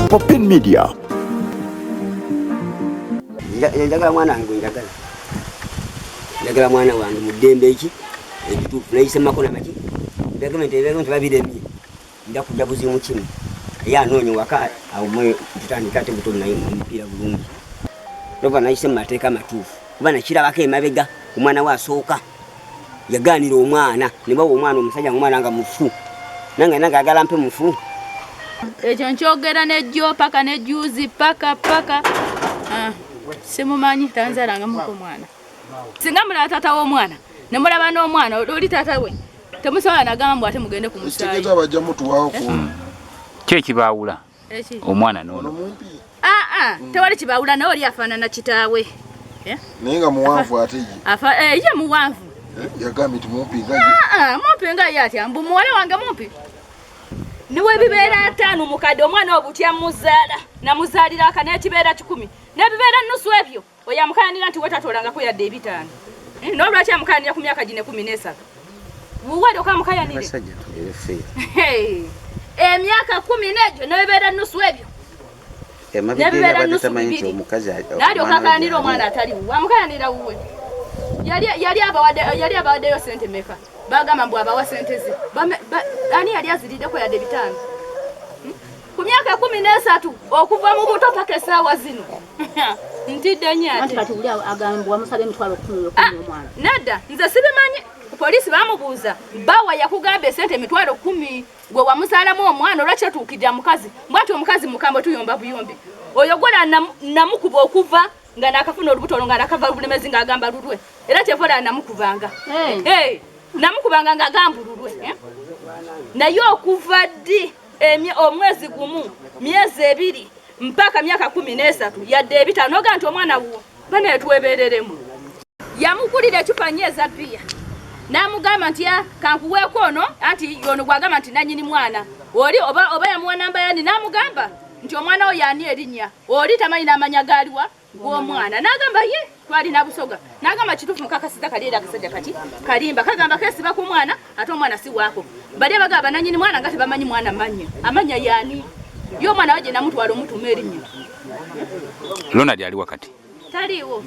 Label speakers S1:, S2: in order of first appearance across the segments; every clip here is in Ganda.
S1: Popin Media.
S2: Njagala mwana wange njagala mwana wange mudembe iki ebituufu nayisemako namaki gavumenti ebintu babiremye ndakujja buzimu kimu yanonye waka awo mwe tutandika ate buto naye mpira bulungi nova nayise mu mateeka amatuufu kuba nakirabako emabega omwana we asooka yaganira omwana ne bawa omwana omusajja omwana nga mufu nange agala mpe mufu
S3: ekyo nkyogera nejjo paka nejuzi paka simumanyi tanzalanga muko mwana singa mulaba taata w'omwana ne mulaba n'omwana oli taata we temusobola nagamba ate mugende ku musaayi
S4: bajja mutuwaawo ku
S5: kyekibaawula omwana n'ono
S3: tewali kibaawula naye oli afaanana kitaawe
S4: naye nga muwanvu ate
S3: ye muwanvu
S4: yagambye nti mumpi
S3: mumpi nga ye atya mbu muwala wange mumpi niwe bibeera 5 mukadde omwana obutya muzaala namuzaalira aka n'ekibeera 10 n'ebibeera nusu ebyo oyamukayanira nti wetatolangako yadde 5 n'olwaki amukayanira ku myaka gine 13 wuwali okamukayanire emyaka 10 negyo n'ebibeera nusu ebyo n'ebibeera nusu bibiri nali okakayanira omwana ataliwo wamukayanira wuwe yali abawaddeyo sente meka bagamba mbu abawa sente ze ani yali aziriddeko yadde 5 ku myaka 13 okuva mu buto paka essaawa zino ntidde nyaate nedda nze sibimanyi poliisi bamubuuza bawa yakugamba esente emitwalo 10 gwe wamusaalamu omwana olwakyetuukirira mukazi mbwati omukazi mukambwe tuyomba buyombi oyo gwola namukuba okuva nga nakafuna olubuto nga nakava bulemezi ng'agamba lulwe era kyevola namukubanga namukubanga ng'agamba lulwe naye okuva ddi omwezi gumu myezi 2 mpaka myaka 13 yadde 5 noga nti omwana wo bana twebereremu yamukulira ecupa nyeza pia namugamba nti kankuweeko ono anti yono gwagamba nti nanyini mwana oli oba yamuwa namba yani namugamba nti omwana oyo yani erinnya oli tamanyi n'amanya gaaliwa gw'omwana nagamba ye twali nabusoga nagamba kituufu mukakasiza kaliera akasajja kati kalimba kagamba kesiba ku mwana ate omwana si waako bali abagamba nanyini mwana nga tebamanyi mwana amanya yani yo mwana waje namutwala omutuma erinnya
S5: Ronald ali wakati
S3: taliwo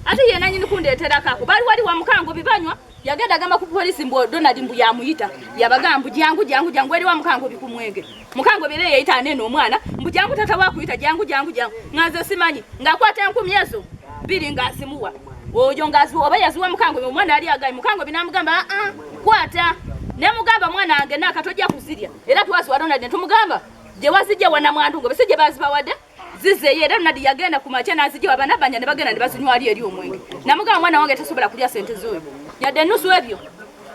S3: ate ye nanyini kundeetera kako bali wali wa mukango bibanywa yagenda gamba ku poliisi mbu Donald mbu yamuyita yabagamba jangu eri wa mukango bikumwenge mukango bire yayita neno omwana mbu jangu tata wakuyita jangu ngaze simanyi ngakwata 10 ezo 2 ngazimuwa ojo ngazi oba yaziwa mukango omwana ali agayi mukango binamugamba kwata ne mugamba mwana ange nakatojja kuzirya era twasi wa Donald tumugamba je wazije wana mwandungo besije bazibawadde zizeye era nadi yagenda ku macha nazije abanabanya ne bagenda ne bazinywa ali eri omwenge namugamba mwana wange tasobola kulya sente zoyo yadde nusu ebyo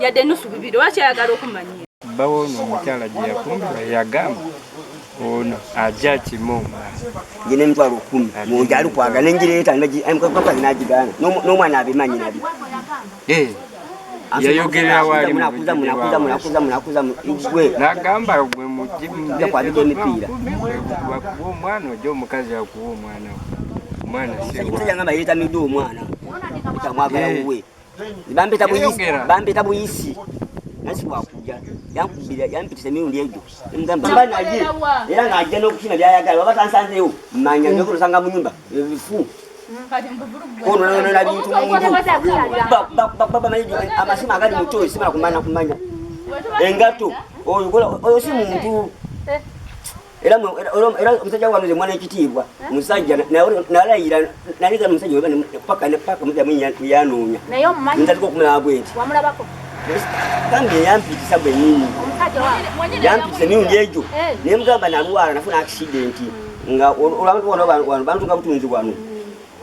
S3: yadde nusu bibiri wacha yagala okumanyira
S6: bawo no mukyala je yakumbira yagamba ono ajja kimoma
S2: yine mtwalo 10 munja ali kwagala njireta ndaji amukapa najigana n'omwana abimanyi nabi
S6: yayogera wali
S2: munakuza igwe
S6: nagamba gwe mujimu
S2: kwa bide mipira
S6: wakuwa omwana ojo omukazi akuwa omwana
S2: sewa ngamba yita midu omwana tamwagala uwe bambeta buyisi nasi wakuja yankubira yampitise mirundi ejo ngamba banaje era ngajja n'okukina byayagala baba tansanzeyo manya nyo kusanga mu nyumba ebifu kono na bintu baba maji amasima agali mutoyi sima kumanya engato oyo si muntu era musajja wanuze mwana ekitibwa musajja na layira naliga musajja weba paka mujja yanoonya
S7: nayo mmanyi
S2: ntaliko kumulaba bweti
S7: wamulabako
S2: kambe yampitisa bwe nini yampitisa mirundi ejo naye mugamba nalwala nafuna accident nga olwantu bantu nga butunzi wano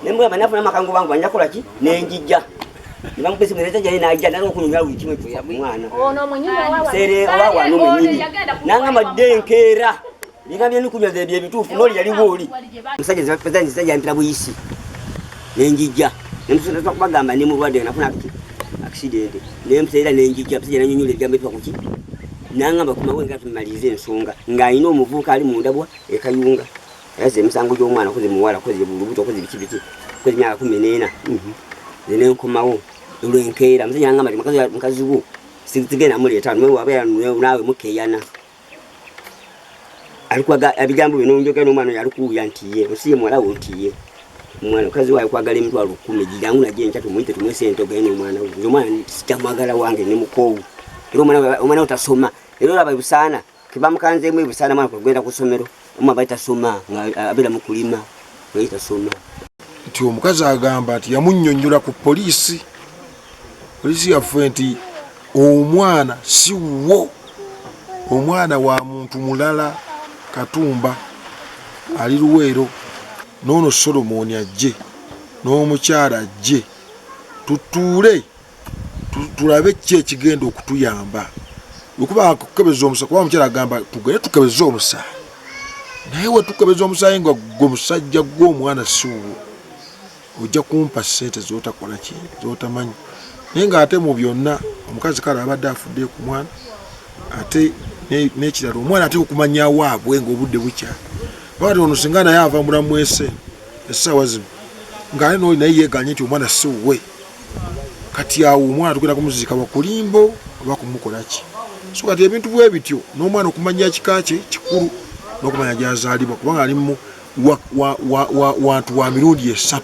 S2: nemugamba nafuna makango bangu banjakola ki nenjijja nibamupesi mwereza jali najja nalo okunyumya buli kimwe kya mwana
S7: ono mwenyine wawa
S2: sere wawa no mwenyine nangamba denkera ligambye nikunywa zebye bitufu noli yali woli musajja zapezani sajja mpira buyisi nenjijja nemusuna twakubagamba ne mulwadde nafuna accident nemsera nenjijja pese nanyunyule gambe twa kuki nangamba kumawe ngatu malize ensonga ngayina omuvuka ali mundabwa ekayunga yaze misango y'omwana koze muwala koze bulubuto koze bikibiti koze myaka 14 nene nkomawo olwenkera muzanya ngamba mukazi wo sigena muleta mwe wabe nawe mukeyana alikuwa abijambo bino njogeno mwana yalikuya ntiye usiye mwala wontiye mwana kazi wayo kwagala emitwalo 10 gigangu na jenja tumwite tumwese entogene mwana uyo mwana sitamwagala wange ni mukowu ero mwana utasoma ero laba busana kibamukanze mwe busana mwana kugenda kusomero umma baita soma abira mukulima baita soma
S4: nti omukazi agamba ati yamunnyonnyola ku polisi yafuye nti omwana si wo omwana wa muntu mulala Katumba ali Luweero nono Solomon ajje n'omukyala ajje tutuule tulabe kye kigenda okutuyamba okuba kukebeza omusaayi kuba omukyala agamba tugende tukebeza omusaayi naye we tukebeza omusaayi nga gwe musajja gw'omwana si wo ojja kumpa ssente z'otakola ki z'otamanyi naye ng'ate mu byonna omukazi kale abadde afudde ku mwana ate n'ekirala omwana ate okumanya waabwe ng'obudde bukya bwati ono singa naye ava mulamu essaawa zino ng'ate n'oli naye yeeganye nti omwana si wuwe kati awo omwana tugenda kumuziika bakulimbo oba kumukola ki so kati ebintu bwe bityo n'omwana okumanya kika kye kikulu n'okumanya gy'azaalibwa kubanga ali mu wantu wa mirundi 3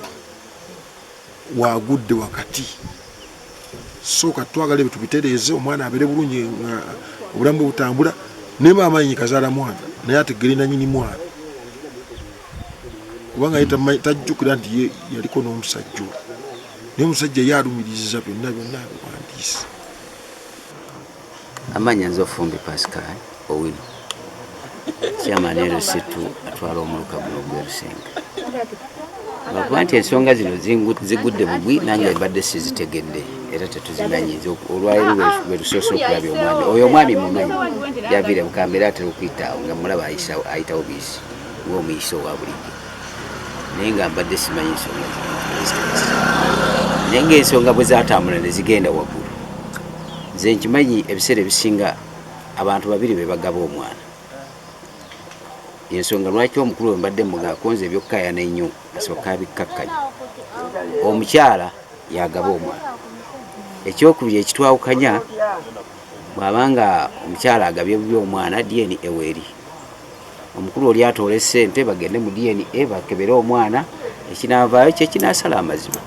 S4: wagudde wakati so katwagala ebintu bitereeze omwana abeere bulungi obulamu bwe butambula ne maama yennyini kazaala mwana naye ategere na nnyini mwana kubanga ye tajjukira nti yaliko n'omusajja naye omusajja yaalumiriza byonna biwandiise.
S1: Amanya nze Ofumbi Pascal Owino kyamani Rusitu atwala omuluka guno gwe Rusenga bakuba nti ensonga zino zigudde bugwi nange mbadde sizitegedde era tetuzimanyi olwaleero lwe lusoose okulabya omwami oyo omwami mumanyi yaviire Bukambwe era atera okuyitaawo nga mulaba ayitawo biisi ng'omuyisa owa bulijjo naye nga mbadde simanyi ensonga naye ng'ensonga bwe zaatambula ne zigenda waggulu nze nkimanyi ebiseera ebisinga abantu babiri be bagaba omwana yensonga lwaki omukulu we mbadde mugakonze ebyokukayana ennyo asooka abikkakkanya omukyala yagaba omwana ekyokubiri ekitwawukanya bw'abanga omukyala agabye bubi omwana DNA eweri omukulu oli atoola essente bagende mu DNA bakebere omwana ekinaavaayo kye kinaasala amazima